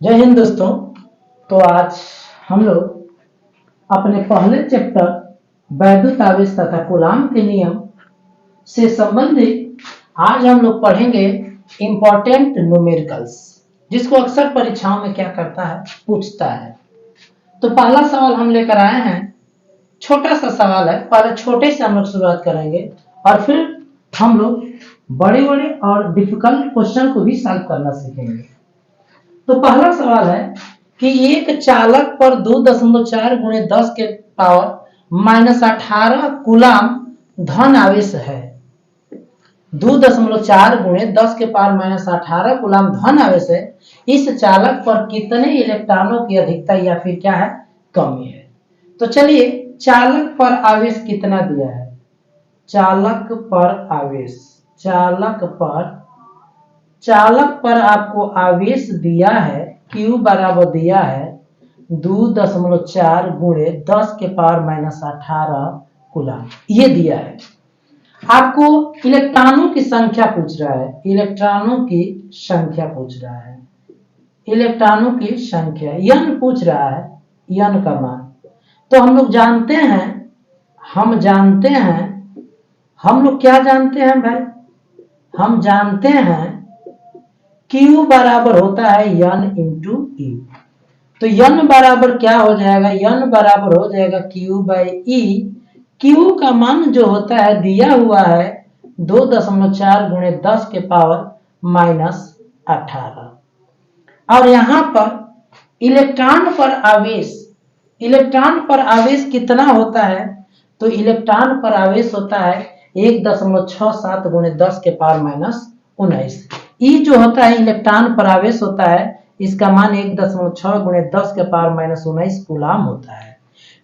जय हिंद दोस्तों। तो आज हम लोग अपने पहले चैप्टर वैद्युत आवेश तथा कूलाम के नियम से संबंधित आज हम लोग पढ़ेंगे इंपॉर्टेंट न्यूमेरिकल्स, जिसको अक्सर परीक्षाओं में क्या करता है, पूछता है। तो पहला सवाल हम लेकर आए हैं, छोटा सा सवाल है। पहले छोटे से हम लोग शुरुआत करेंगे और फिर हम लोग बड़े बड़े और डिफिकल्ट क्वेश्चन को भी सॉल्व करना सीखेंगे। तो पहला सवाल है कि एक चालक पर 2.4 गुणे 10 के पावर -18 कूलाम धन आवेश है। 2.4 गुणे 10 के पावर -18 कूलाम धन आवेश है। इस चालक पर कितने इलेक्ट्रॉनों की अधिकता या फिर क्या है, कमी है। तो चलिए, चालक पर आवेश कितना दिया है। चालक पर आपको आवेश दिया है, Q बराबर दिया है 2.4 गुणे 10 के पावर -18 कूलाम, ये दिया है। आपको इलेक्ट्रॉनों की संख्या पूछ रहा है, इलेक्ट्रॉनों की संख्या n पूछ रहा है, n का मान। तो हम लोग जानते हैं, हम लोग क्या जानते हैं भाई, हम जानते हैं Q बराबर होता है n इंटू E। तो n बराबर क्या हो जाएगा, n बराबर हो जाएगा Q बाई E। Q का मान जो होता है दिया हुआ है 2.4 गुणे 10 के पावर -18। और यहां पर इलेक्ट्रॉन पर आवेश कितना होता है, तो इलेक्ट्रॉन पर आवेश होता है 1.67 गुणे 10 के पावर -19। ई जो होता है इलेक्ट्रॉन पर आवेश होता है, इसका मान 1.6 गुणे 10 के पावर -19 कूलाम होता है।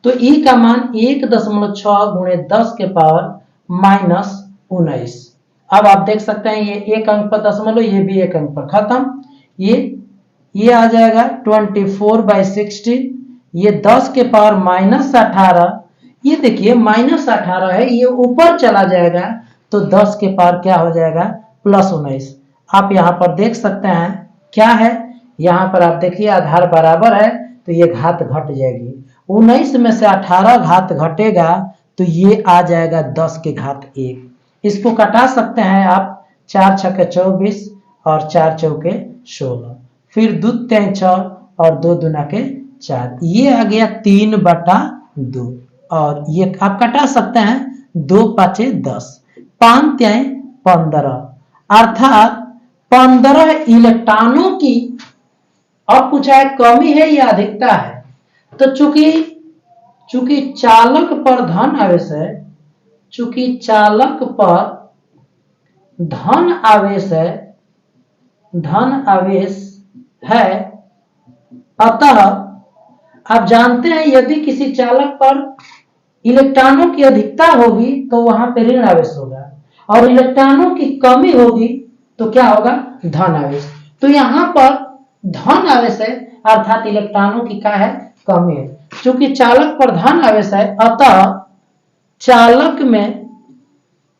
तो ई का मान 1.6 गुणे 10 के पावर -19। अब आप देख सकते हैं ये एक अंक पर दशमलव, ये भी एक अंक पर खत्म। ये आ जाएगा 24/60। ये 10 के पावर -18, ये देखिए -18 है, ये ऊपर चला जाएगा तो 10 के पावर क्या हो जाएगा, +19। आप यहाँ पर देख सकते हैं क्या है, यहाँ पर आप देखिए आधार बराबर है तो ये घात घट जाएगी। 19 में से 18 घात घटेगा तो ये आ जाएगा 10 के घात 1। इसको कटा सकते हैं आप, 4 छक्के 24 और 4 चौके 16, फिर 2 3 6 और 2 दूना के 4, ये आ गया 3/2। और ये आप कटा सकते हैं, 2 5 10, 5 3 15, अर्थात 15 इलेक्ट्रॉनों की, अब पूछा है कमी है या अधिकता है। तो चूंकि चालक पर धन आवेश है, चूंकि चालक पर धन आवेश है, अतः आप जानते हैं यदि किसी चालक पर इलेक्ट्रॉनों की अधिकता होगी तो वहां पर ऋण आवेश होगा, और इलेक्ट्रॉनों की कमी होगी तो क्या होगा, धन आवेश। तो यहाँ पर धन आवेश है, अर्थात इलेक्ट्रॉनों की क्या है, कमी है। चूंकि चालक पर धन आवेश है, अतः चालक में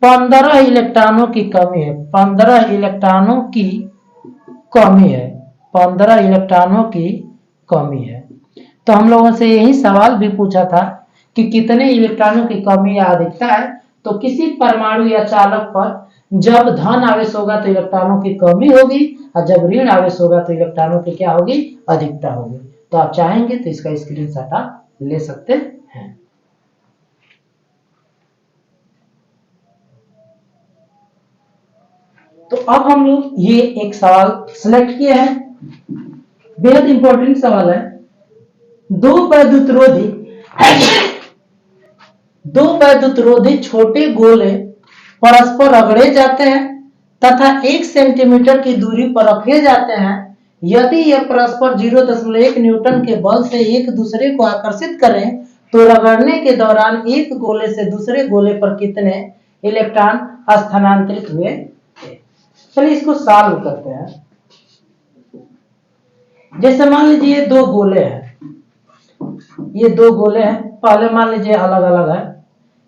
15 इलेक्ट्रॉनों की कमी है, 15 इलेक्ट्रॉनों की कमी है, 15 इलेक्ट्रॉनों की कमी है। तो हम लोगों से यही सवाल भी पूछा था कि कितने इलेक्ट्रॉनों की कमी या अधिकता है। तो किसी परमाणु या चालक पर जब धन आवेश होगा तो इलेक्ट्रॉनों की कमी होगी, और जब ऋण आवेश होगा तो इलेक्ट्रॉनों की क्या होगी, अधिकता होगी। तो आप चाहेंगे तो इसका स्क्रीनशॉट आप ले सकते हैं। तो अब हम लोग ये एक सवाल सिलेक्ट किए हैं, बेहद इंपॉर्टेंट सवाल है। दो वैद्युत रोधी छोटे गोले परस्पर रगड़े जाते हैं तथा 1 सेंटीमीटर की दूरी पर रखे जाते हैं। यदि यह परस्पर 0.1 न्यूटन के बल से एक दूसरे को आकर्षित करें तो रगड़ने के दौरान एक गोले से दूसरे गोले पर कितने इलेक्ट्रॉन स्थानांतरित हुए थे। चलिए इसको सॉल्व करते हैं। जैसे मान लीजिए 2 गोले हैं, ये 2 गोले हैं, पहले मान लीजिए अलग अलग है,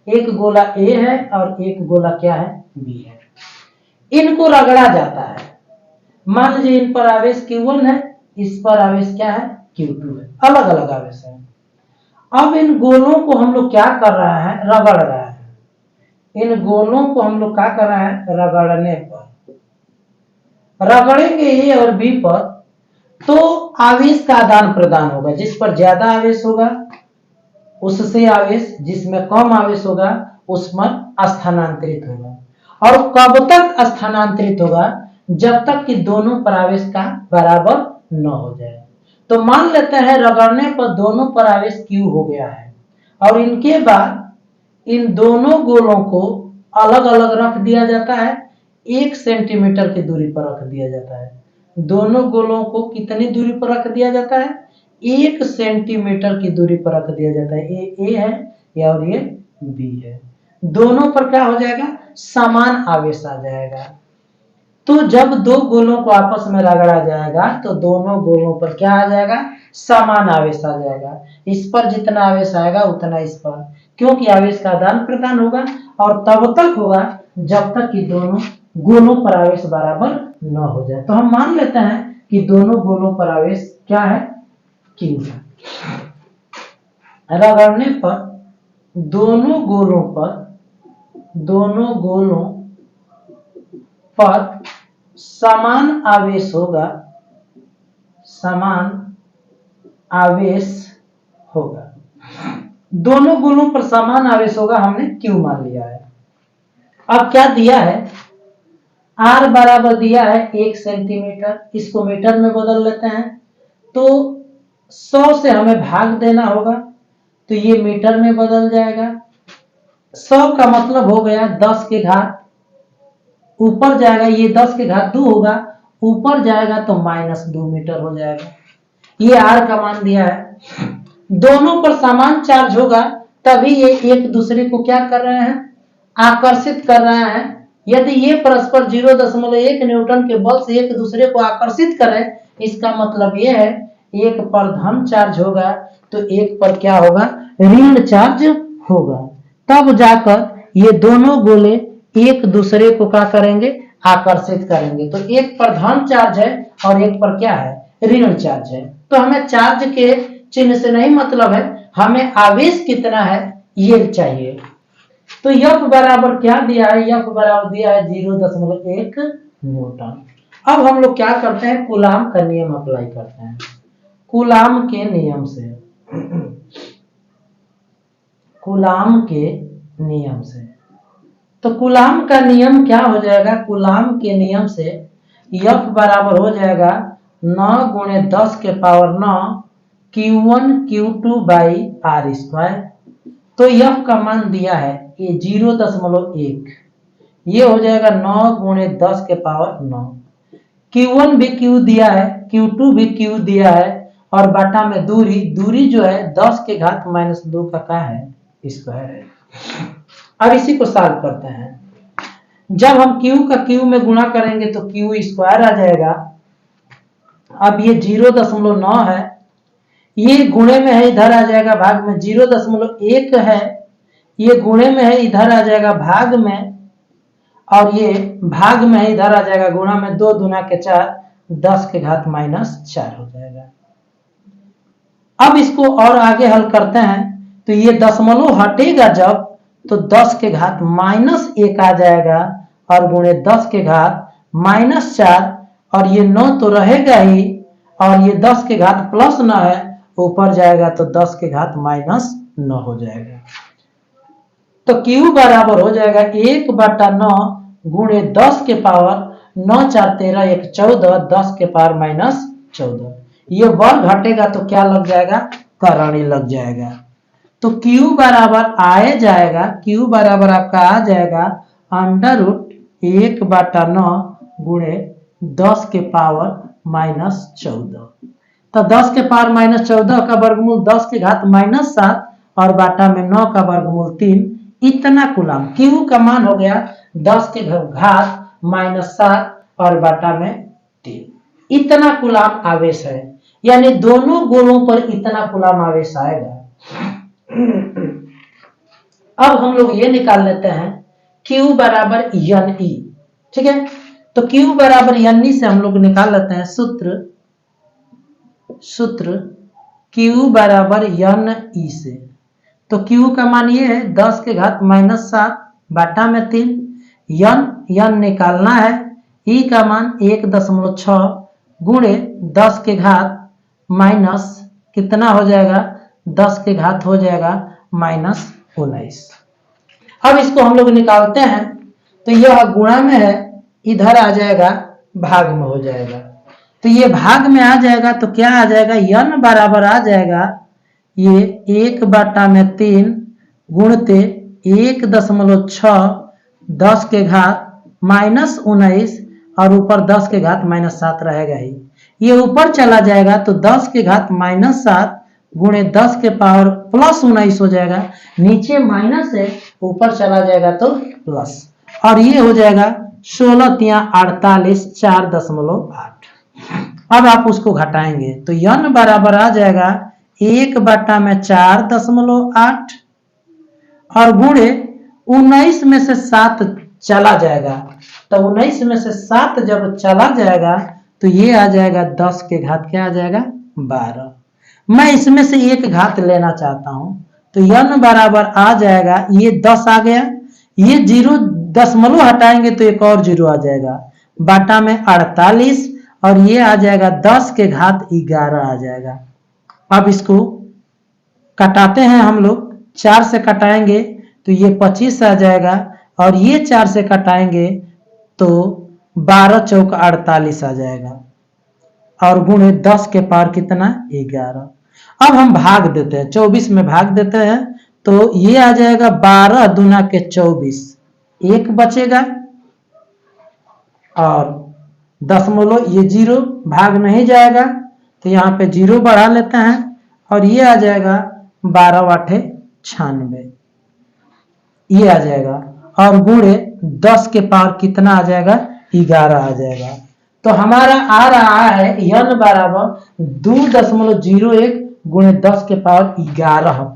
एक गोला A है और एक गोला क्या है, B है। इनको रगड़ा जाता है, मान लीजिए इन पर आवेश Q1 है इस पर आवेश क्या है, Q2 है, अलग अलग आवेश है। अब इन गोलों को हम लोग क्या कर रहा है, रगड़ रहा है। इन गोलों को हम लोग क्या कर रहा है, रगड़ने पर, रगड़ेंगे ए और बी पर तो आवेश का आदान प्रदान होगा। जिस पर ज्यादा आवेश होगा उससे आवेश, जिसमें कम आवेश होगा उस पर स्थानांतरित होगा। और कब तक स्थानांतरित होगा, जब तक कि दोनों पर आवेश का बराबर न हो जाए। तो मान लेते हैं रगड़ने पर दोनों पर आवेश Q हो गया है और इनके बाद इन दोनों गोलों को अलग अलग रख दिया जाता है, 1 सेंटीमीटर की दूरी पर रख दिया जाता है। दोनों गोलों को कितनी दूरी पर रख दिया जाता है, 1 सेंटीमीटर की दूरी पर रख दिया जाता है। ये ए है और ये बी है। दोनों पर क्या हो जाएगा, समान आवेश आ जाएगा। तो जब दो गोलों को आपस में रगड़ा जाएगा तो दोनों गोलों पर क्या आ जाएगा, समान आवेश आ जाएगा। इस पर जितना आवेश आएगा उतना इस पर, क्योंकि आवेश का आदान प्रदान होगा और तब तक होगा जब तक कि दोनों गोलों पर आवेश बराबर न हो जाए। तो हम मान लेते हैं कि दोनों गोलों पर आवेश क्या है, Q है। रगड़ने पर दोनों गोलों पर समान आवेश होगा, समान आवेश होगा। दोनों गोलों पर समान आवेश होगा, हमने Q मान लिया है। अब क्या दिया है, R बराबर दिया है 1 सेंटीमीटर, इसको मीटर में बदल लेते हैं तो 100 से हमें भाग देना होगा तो ये मीटर में बदल जाएगा। 100 का मतलब हो गया 10 के घात, ऊपर जाएगा ये 10 के घात 2 होगा, ऊपर जाएगा तो -2 मीटर हो जाएगा। ये R का मान दिया है। दोनों पर समान चार्ज होगा तभी ये एक दूसरे को क्या कर रहे हैं, आकर्षित कर रहे हैं। यदि ये परस्पर 0.1 न्यूटन के बल से एक दूसरे को आकर्षित करें, इसका मतलब ये है एक पर धन चार्ज होगा तो एक पर क्या होगा, ऋण चार्ज होगा। तब जाकर ये दोनों गोले एक दूसरे को क्या करेंगे, आकर्षित करेंगे। तो एक पर धन चार्ज है और एक पर क्या है, ऋण चार्ज है। तो हमें चार्ज के चिन्ह से नहीं मतलब है, हमें आवेश कितना है ये चाहिए। तो F बराबर क्या दिया है, F बराबर दिया है 0.1 न्यूटन। अब हम लोग क्या करते हैं, कूलाम का नियम अप्लाई करते हैं। कूलाम के नियम से, कूलाम के नियम से, तो कूलाम का नियम क्या हो जाएगा, कूलाम के नियम से F बराबर हो जाएगा 9 गुणे 10 के power 9 Q1 Q2 by R square. तो F का मान दिया है ये 0.1, ये हो जाएगा 9 गुणे 10 के पावर 9। Q1 भी Q दिया है, Q2 भी Q दिया है और बाटा में दूरी, दूरी जो है 10 के घात -2 का क्या है, स्क्वायर है। अब इसी को सॉल्व करते हैं। जब हम Q का Q में गुणा करेंगे तो Q स्क्वायर आ जाएगा। अब ये 0.9 है, ये गुणे में है इधर आ जाएगा भाग में, 0.1 है ये गुणे में है इधर आ जाएगा भाग में, और ये भाग में है इधर आ जाएगा गुणा में, 2 दूना के 4, 10 के घात -4 हो जाएगा। अब इसको और आगे हल करते हैं तो ये दशमलव हटेगा जब तो 10 के घात -1 आ जाएगा और गुणे 10 के घात -4, और ये 9 तो रहेगा ही और ये 10 के घात +9 है, ऊपर जाएगा तो 10 के घात -9 हो जाएगा। तो Q बराबर हो जाएगा 1/9 गुणे 10 के पावर 9 4 13 1 14, 10 के पावर -14। ये वर्ग घटेगा तो क्या लग जाएगा, करणी लग जाएगा। तो Q बराबर आए जाएगा, Q बराबर आपका आ जाएगा √1/9 गुणे 10 के पावर -14। तो 10 के पावर -14 का वर्गमूल 10 के घात -7 और बाटा में 9 का वर्गमूल 3, इतना कूलाम। Q का मान हो गया 10 के घात -7 और बाटा में 3, इतना कूलाम आवेश है। यानी दोनों गोलों पर इतना कूलाम आवेश आएगा। अब हम लोग ये निकाल लेते हैं Q बराबर NE, ठीक है। तो Q बराबर NE से हम लोग निकाल लेते हैं सूत्र सूत्र Q बराबर यन ई से। तो Q का मान ये है 10 के घात -7 बाटा में 3। यन निकालना है। ई का मान 1.6 गुणे 10 के घात माइनस कितना हो जाएगा, 10 के घात हो जाएगा -19। अब इसको हम लोग निकालते हैं तो यह गुणा में है, इधर आ जाएगा भाग में हो जाएगा। तो ये भाग में आ जाएगा तो क्या आ जाएगा, यन बराबर आ जाएगा ये 1/3 गुणते 1.6 10 के घात -19 और ऊपर 10 के घात -7 रहेगा ही। ये ऊपर चला जाएगा तो 10 के घात -7 गुणे 10 के पावर +19 हो जाएगा। नीचे माइनस है, ऊपर चला जाएगा तो प्लस, और ये हो जाएगा 16 × 48 4.8। अब आप उसको घटाएंगे तो यन बराबर आ जाएगा 1/4.8 और गुणे 19 में से 7 चला जाएगा। तो 19 में से 7 जब चला जाएगा तो ये आ जाएगा 10 के घात क्या आ जाएगा 12। मैं इसमें से एक घात लेना चाहता हूं तो यन बराबर आ जाएगा, ये 10 आ गया, ये 0 दशमलव हटाएंगे तो एक और 0 आ जाएगा, बाटा में 48 और ये आ जाएगा 10 के घात 11 आ जाएगा। अब इसको कटाते हैं हम लोग, 4 से कटाएंगे तो ये 25 आ जाएगा और ये 4 से कटाएंगे तो 12 चौक 48 आ जाएगा और गुणे 10 के पावर कितना 11। अब हम भाग देते हैं, 24 में भाग देते हैं तो ये आ जाएगा 12 दूना के 24, 1 बचेगा और दशमलव ये 0 भाग नहीं जाएगा तो यहाँ पे 0 बढ़ा लेते हैं और ये आ जाएगा 12 × 8 = 96, ये आ जाएगा और गुणे 10 के पावर कितना आ जाएगा 11 आ जाएगा। तो हमारा आ रहा है यन बराबर 2.01 गुणे 10 के पावर 11।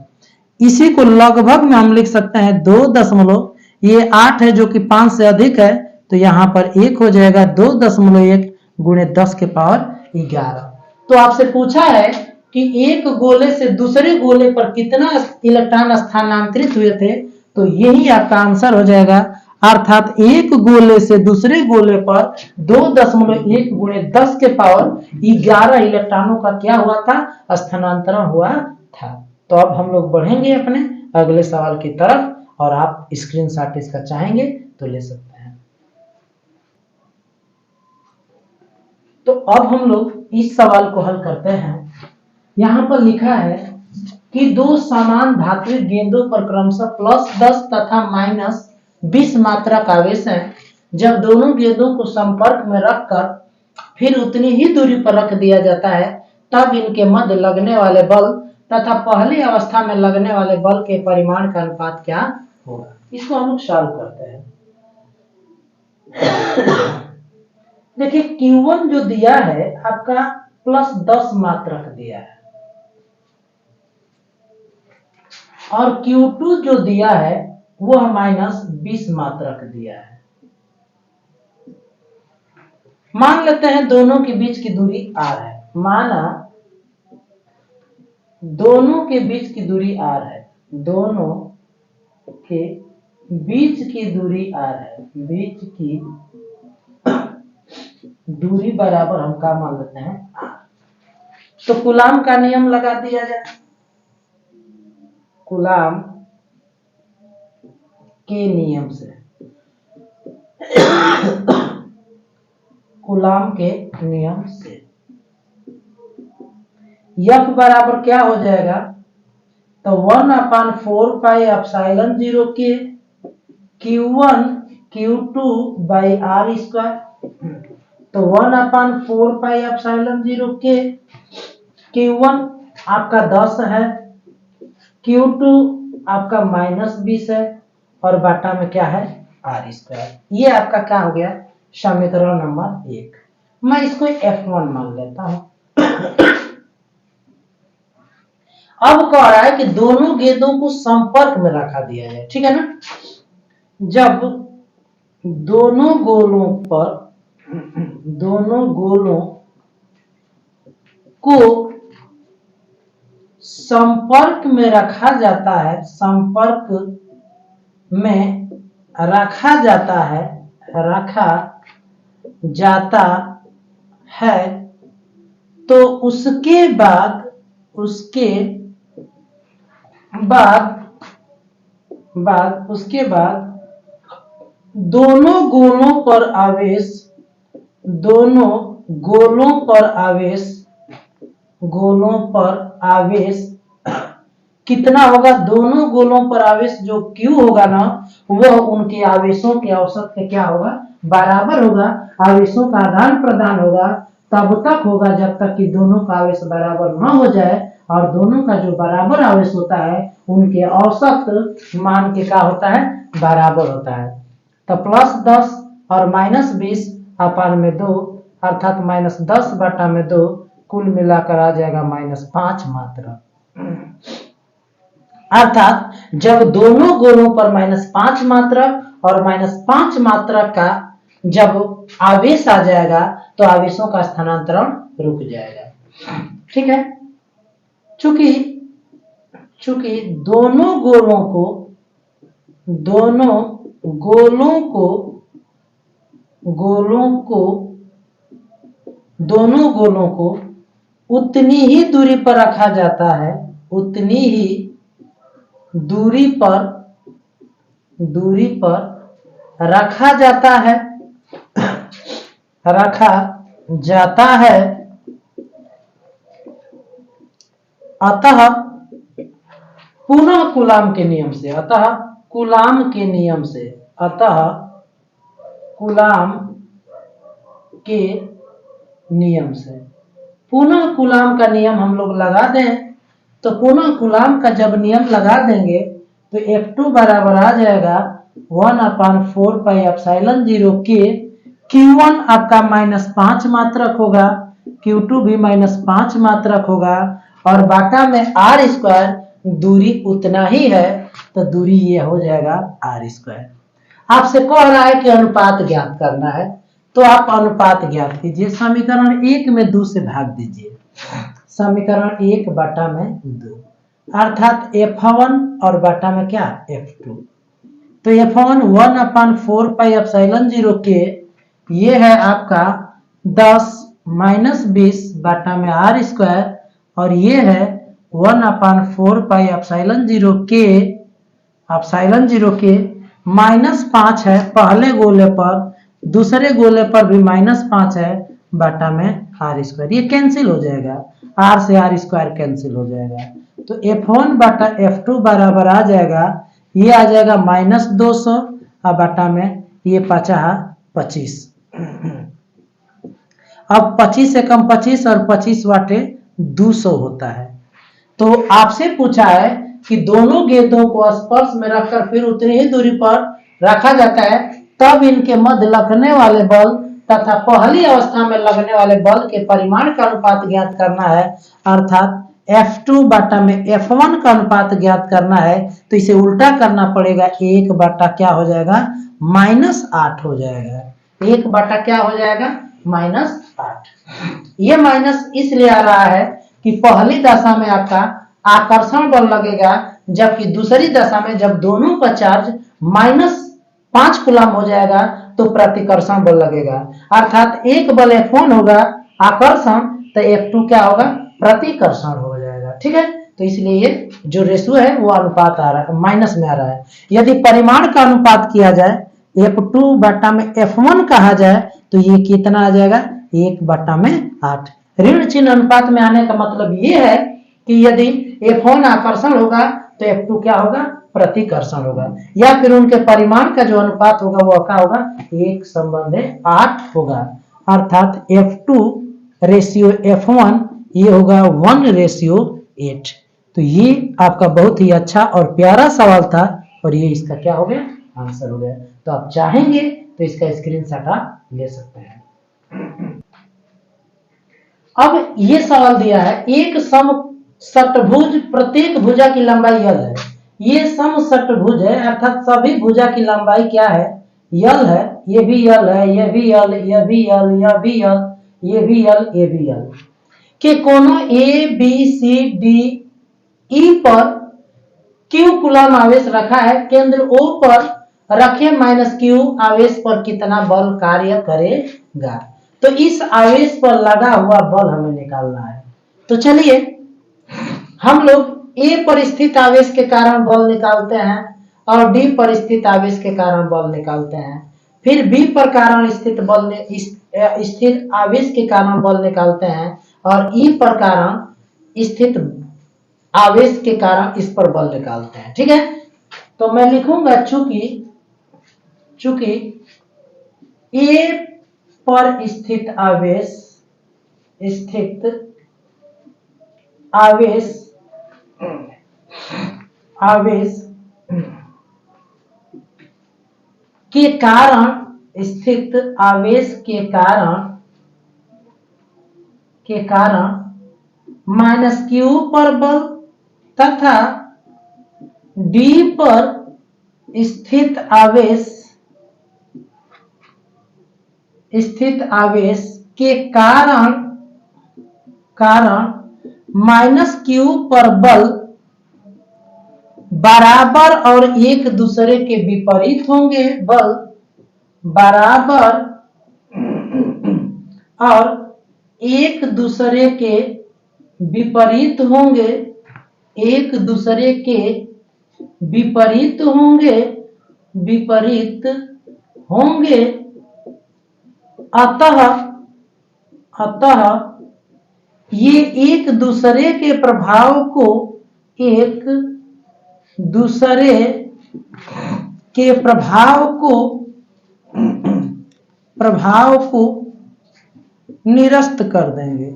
इसी को लगभग में हम लिख सकते हैं 2 ये 8 है जो कि 5 से अधिक है तो यहाँ पर 1 हो जाएगा 2.1 गुणे 10 के पावर 11। तो आपसे पूछा है कि एक गोले से दूसरे गोले पर कितना इलेक्ट्रॉन स्थानांतरित हुए थे, तो यही आपका आंसर हो जाएगा। अर्थात एक गोले से दूसरे गोले पर 2.1 गुणे 10 के पावर 11 इलेक्ट्रॉनों का क्या हुआ था, स्थानांतरण हुआ था। तो अब हम लोग बढ़ेंगे अपने अगले सवाल की तरफ और आप स्क्रीनशॉट इसका चाहेंगे तो ले सकते हैं। तो अब हम लोग इस सवाल को हल करते हैं। यहां पर लिखा है कि दो समान धात्विक गेंदों पर क्रमशः +10 तथा -20 मात्रक आवेश है। जब दोनों गेंदों को संपर्क में रखकर फिर उतनी ही दूरी पर रख दिया जाता है तब इनके मध्य लगने वाले बल तथा पहली अवस्था में लगने वाले बल के परिमाण का अनुपात क्या होगा। इसको हम लोग सॉल्व करते हैं। देखिए Q1 जो दिया है आपका +10 मात्रक दिया है और Q2 जो दिया है वह -20 मात्रक दिया है। मान लेते हैं दोनों के बीच की दूरी r है, माना दोनों के बीच की दूरी r है, दोनों के बीच की दूरी r है, बीच की दूरी बराबर हम क्या मान लेते हैं r। तो कूलाम का नियम लगा दिया जाए, कूलाम के नियम से, कूलाम के नियम से F बराबर क्या हो जाएगा, तो 1/4πε0 के Q1 Q2/r²। तो 1/4πε0 के Q1 आपका 10 है, Q2 आपका -20 है और बाटा में क्या है r²। ये आपका क्या हो गया समीकरण नंबर 1। मैं इसको F1 मान लेता हूं। अब कह रहा है कि दोनों गेंदों को संपर्क में रखा दिया जाए, ठीक है ना। जब दोनों गोलों को संपर्क में रखा जाता है, संपर्क में रखा जाता है, रखा जाता है, तो उसके बाद दोनों गोलों पर आवेश कितना होगा? दोनों गोलों पर आवेश जो Q होगा ना, वह उनके आवेशों के औसत के क्या होगा? बराबर होगा। आवेशों का आदान प्रदान होगा तब तक होगा जब तक कि दोनों का आवेश बराबर न हो जाए, और दोनों का जो बराबर आवेश होता है उनके औसत मान के क्या होता है? बराबर होता है। तो +10 और -20 अपान में 2 अर्थात -10/2 कुल मिलाकर आ जाएगा -5 मात्रा। अर्थात जब दोनों गोलों पर -5 मात्रा और -5 मात्रा का जब आवेश आ जाएगा तो आवेशों का स्थानांतरण रुक जाएगा। ठीक है, चूंकि दोनों गोलों को उतनी ही दूरी पर रखा जाता है, उतनी ही दूरी पर रखा जाता है, अतः पुनः कूलाम के नियम से पुनः कूलाम का नियम हम लोग लगा दें, तो पुनः कूलाम का जब नियम लगा देंगे तो F2 बराबर आ जाएगा 1/4πε0K। Q1 आपका -5 मात्रक होगा, Q2 भी -5 मात्रक होगा, और बाटा में R², दूरी उतना ही है तो दूरी ये हो जाएगा R²। आपसे कह रहा है कि अनुपात ज्ञात करना है, तो आप अनुपात ज्ञात कीजिए। समीकरण 1 में 2 से भाग दीजिए, समीकरण 1 बटा में 2 अर्थात F1 और बटा में क्या? F2। तो F1 1/4πε0K, ये है आपका 10 - 20 बटा में R², और ये है 1/4πε0K, ε0K -5 है पहले गोले पर, दूसरे गोले पर भी -5 है बटा में R²। ये कैंसिल हो जाएगा, R से R² कैंसिल हो जाएगा, तो F1 बटा F2 बराबर आ जाएगा, ये आ जाएगा -200 और बटा में ये 25। अब 25 से कम 25 और 25 वाटे 200 होता है। तो आपसे पूछा है कि दोनों गेंदों को स्पर्श में रखकर फिर उतनी ही दूरी पर रखा जाता है, तब इनके मध्य लगने वाले बल तथा पहली अवस्था में लगने वाले बल के परिमाण का अनुपात ज्ञात करना है, अर्थात F2 बटा में F1 का अनुपात ज्ञात करना है। तो इसे उल्टा करना पड़ेगा, 1 बटा क्या हो जाएगा? -8 हो जाएगा। 1 बटा क्या हो जाएगा? -8। ये माइनस इसलिए आ रहा है कि पहली दशा में आपका आकर्षण बल लगेगा, जबकि दूसरी दशा में जब दोनों का चार्ज -5 कूलम हो जाएगा तो प्रतिकर्षण बल लगेगा। अर्थात एक बल F1 होगा आकर्षण, तो F2 क्या होगा? प्रतिकर्षण हो जाएगा। ठीक है, तो इसलिए ये जो रेशियो है वो अनुपात आ रहा है, माइनस में आ रहा है। यदि परिमाण का अनुपात किया जाए, F2 बटा में F1 कहा जाए, तो ये कितना आ जाएगा? 1 बटा में 8। ऋण चिन्ह अनुपात में आने का मतलब ये है कि यदि F1 आकर्षण होगा तो F2 क्या होगा? प्रतिकर्षण होगा, या फिर उनके परिमाण का जो अनुपात होगा वो क्या होगा? 1/8 होगा। अर्थात F2 रेशियो F1 ये होगा 1:8। तो ये आपका बहुत ही अच्छा और प्यारा सवाल था, और ये इसका क्या हो गया? आंसर हो गया। तो आप चाहेंगे तो इसका स्क्रीनशॉट आप ले सकते हैं। अब ये सवाल दिया है, एक समषटभुज प्रत्येक भुजा की लंबाई L है। ये समषटभुज है, अर्थात सभी भुजा की लंबाई क्या है? L है। ये भी L है, ये भी L, ये भी L, ये भी L, ये भी L, ये भी L। कि कोनों A B C D E पर क्यू कूलम आवेश रखा है, केंद्र ओ पर रखे माइनस क्यू आवेश पर कितना बल कार्य करेगा। तो इस आवेश पर लगा हुआ बल हमें निकालना है। तो चलिए हम लोग ए पर स्थित आवेश के कारण बल निकालते हैं और डी पर स्थित आवेश के कारण बल निकालते हैं, फिर बी पर कारण स्थित बल स्थिर आवेश के कारण बल निकालते हैं और ई पर कारण स्थित आवेश के कारण इस पर बल निकालते हैं। ठीक है, तो मैं लिखूंगा चूंकि ए पर स्थित आवेश के कारण स्थित आवेश के कारण माइनस क्यू पर बल तथा डी पर स्थित आवेश के कारण माइनस क्यू पर बल बराबर और एक दूसरे के विपरीत होंगे। बल बराबर और एक दूसरे के विपरीत होंगे, अतः ये एक दूसरे के प्रभाव को निरस्त कर देंगे।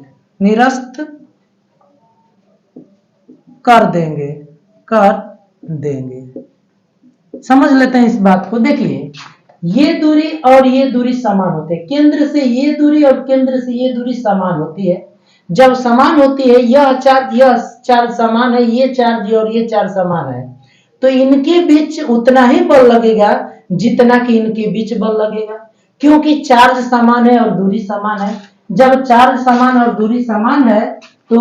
समझ लेते हैं इस बात को। देखिए ये दूरी और ये दूरी समान होते हैं, केंद्र से ये दूरी और केंद्र से ये दूरी समान होती है। जब समान होती है, यह चार्ज समान है, ये चार्ज और ये चार्ज समान है, तो इनके बीच उतना ही बल लगेगा जितना कि इनके बीच बल लगेगा, क्योंकि चार्ज समान है और दूरी समान है। जब चार्ज समान और दूरी समान है तो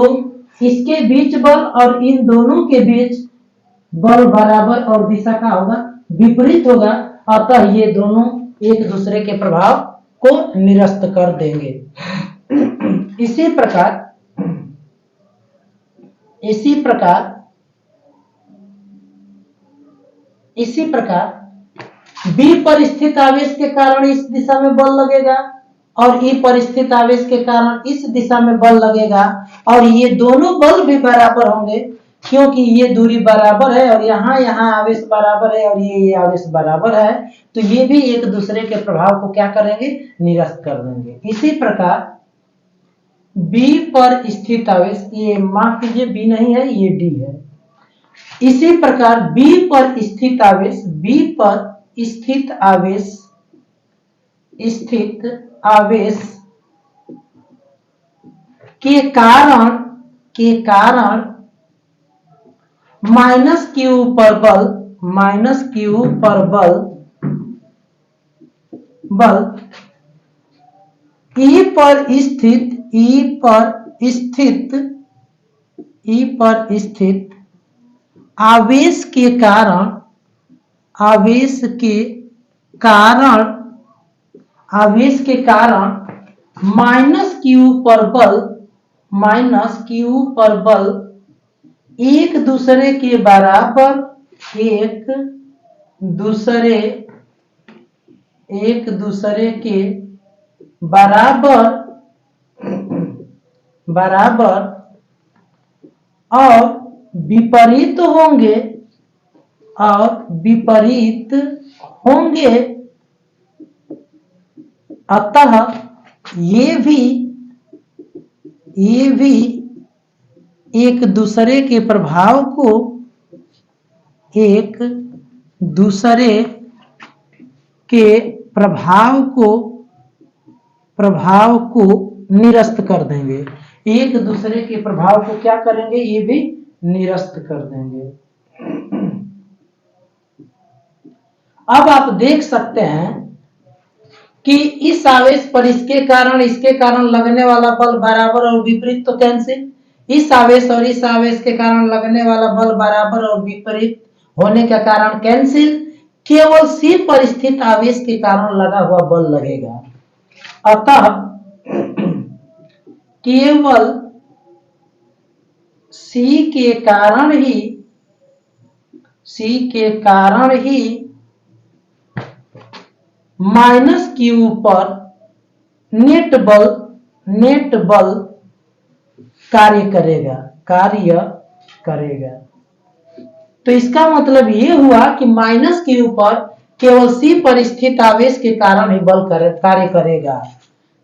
इसके बीच बल और इन दोनों के बीच बल बराबर और दिशा का होगा विपरीत होगा, अतः ये दोनों एक दूसरे के प्रभाव को निरस्त कर देंगे। इसी प्रकार बी पर स्थित आवेश के कारण इस दिशा में बल लगेगा और ई पर स्थित आवेश के कारण इस दिशा में बल लगेगा, और ये दोनों बल भी बराबर होंगे क्योंकि ये दूरी बराबर है और यहाँ आवेश बराबर है और ये आवेश बराबर है, तो ये भी एक दूसरे के प्रभाव को क्या करेंगे, निरस्त कर देंगे। इसी प्रकार बी पर स्थित आवेश, ये माफ कीजिए बी नहीं है, ये डी है। इसी प्रकार बी पर स्थित आवेश के कारण माइनस क्यू पर बल ई पर स्थित आवेश के कारण माइनस क्यू पर बल एक दूसरे के बराबर और विपरीत होंगे, अतः ये भी एक दूसरे के प्रभाव को निरस्त कर देंगे। एक दूसरे के प्रभाव को क्या करेंगे, ये भी निरस्त कर देंगे। अब आप देख सकते हैं कि इस आवेश पर इसके कारण लगने वाला बल बराबर और विपरीत, तो कैंसिल। इस आवेश और इस आवेश के कारण लगने वाला बल बराबर और विपरीत होने के कारण कैंसिल। केवल C पर स्थित आवेश के कारण लगा हुआ बल लगेगा। अतः केवल C के कारण ही माइनस Q पर नेट बल कार्य करेगा। तो इसका मतलब ये हुआ कि माइनस Q पर केवल C पर स्थित आवेश के कारण ही बल कार्य करेगा।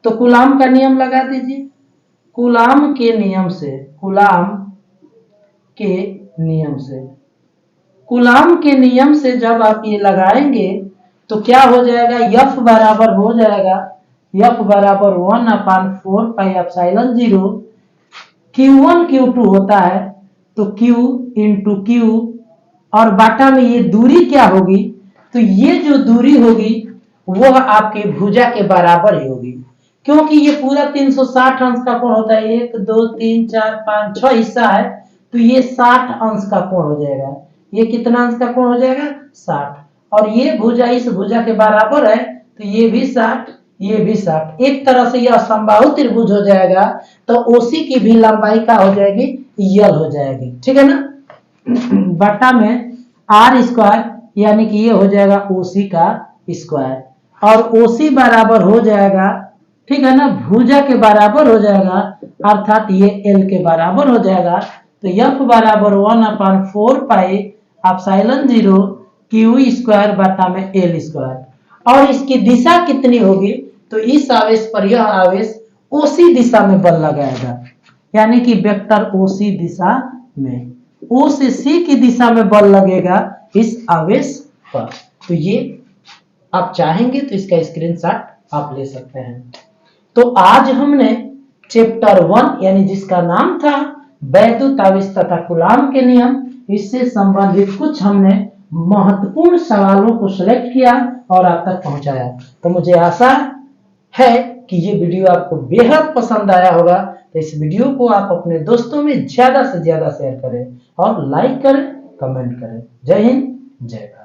तो कूलाम का नियम लगा दीजिए। कूलाम के नियम से जब आप ये लगाएंगे तो क्या हो जाएगा, F बराबर हो जाएगा, F बराबर 1/4πε0। Q1 Q2 होता है तो Q इंटू Q, और बाटा में ये दूरी क्या होगी, तो ये जो दूरी होगी वह आपके भुजा के बराबर ही होगी, क्योंकि ये पूरा 360 अंश का कोण होता है। 1 2 3 4 5 6 हिस्सा है, तो ये 60 अंश का कोण हो जाएगा। ये कितना अंश का कोण हो जाएगा, 60। और ये भुजा इस भुजा के बराबर है, तो ये भी 60, ये भी 60। एक तरह से यह समबाहु त्रिभुज हो जाएगा। तो ओसी की भी लंबाई क्या हो जाएगी, यल हो जाएगी। ठीक है ना। बटा में आर स्क्वायर, यानी कि ये हो जाएगा ओसी का स्क्वायर, और ओसी बराबर हो जाएगा, ठीक है ना, भुजा के बराबर हो जाएगा, अर्थात ये एल के बराबर हो जाएगा। तो एफ बराबर 1/4πε0 क्यू स्क्वायर बटा में एल स्क्वायर। और इसकी दिशा कितनी होगी, तो इस आवेश पर यह आवेश ओसी दिशा में बल लगाएगा, यानी कि वेक्टर ओसी दिशा में, ओ से सी की दिशा में बल लगेगा इस आवेश पर। तो ये आप चाहेंगे तो इसका स्क्रीनशॉट आप ले सकते हैं। तो आज हमने चैप्टर 1 यानी जिसका नाम था वैद्युत आवेश तथा कूलाम के नियम, इससे संबंधित कुछ हमने महत्वपूर्ण सवालों को सिलेक्ट किया और आप तक पहुंचाया। तो मुझे आशा है कि ये वीडियो आपको बेहद पसंद आया होगा। तो इस वीडियो को आप अपने दोस्तों में ज्यादा से ज्यादा शेयर करें और लाइक करें, कमेंट करें। जय हिंद, जय भारत।